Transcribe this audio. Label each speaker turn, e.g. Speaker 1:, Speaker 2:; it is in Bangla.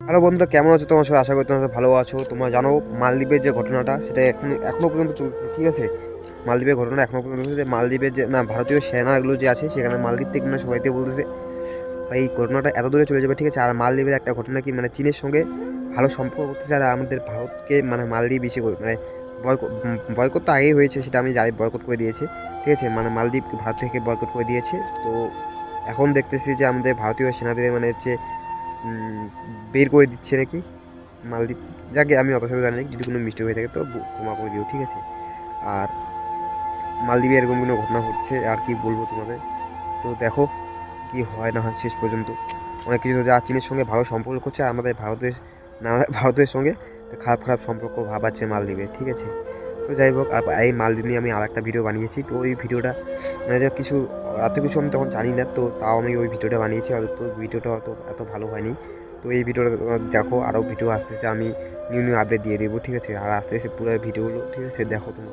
Speaker 1: হ্যালো বন্ধুরা, কেমন আছো? তোমার সবাই আশা করি তোমরা ভালো আছো। তোমরা জানো মালদ্বীপের যে ঘটনাটা সেটা এখনো পর্যন্ত চলছে, ঠিক আছে? মালদ্বীপের ঘটনা এখনো পর্যন্ত চলছে। মালদ্বীপের যে ভারতীয় সেনাগুলো যে আছে সেখানে মালদ্বীপ থেকে সবাইতে বলতেছে ভাই এই ঘটনাটা এত দূরে চলে যাবে, ঠিক আছে? আর মালদ্বীপের একটা ঘটনা কি চীনের সঙ্গে ভালো সম্পর্ক করতেছে, আর আমাদের ভারতকে মালদ্বীপ বেশি করে বয়কট তো আগেই হয়েছে, সেটা আমি জানি, বয়কট করে দিয়েছে, ঠিক আছে? মালদ্বীপ ভারত থেকে বয়কট করে দিয়েছে। তো এখন দেখতেছি যে আমাদের ভারতীয় সেনাদের হচ্ছে উম, বের করে দিচ্ছে নাকি মালদ্বীপ। যাকে আমি অত সাথে জানি না, যদি কোনো মিস্টেক হয়ে থাকে তো ক্ষমা করে দিও, ঠিক আছে? আর মালদ্বীপে এরকম কোনো ঘটনা ঘটছে, আর কি বলবো তোমাদের। তো দেখো কি হয় না হয় শেষ পর্যন্ত। অনেক কিছু যা চীনের সঙ্গে ভালো সম্পর্ক করছে, আর আমাদের ভারতের সঙ্গে খারাপ খারাপ সম্পর্ক ভাবাচ্ছে মালদ্বীপের, ঠিক আছে? তো যাই হোক, আর এই মালদ্বীপ নিয়ে আমি আর একটা ভিডিও বানিয়েছি। তো ওই ভিডিওটা যে কিছু এত কিছু আমি তখন জানি না, তো তাও আমি ওই ভিডিওটা বানিয়েছি। হয়তো তো ভিডিওটা অত এত ভালো হয়নি। তো এই ভিডিওটা দেখো, আরও ভিডিও আসতেছে, আমি নিউ আপডেট দিয়ে দেবো, ঠিক আছে? আর আস্তে আস্তে পুরো ভিডিওগুলো, ঠিক আছে, দেখো তোমরা।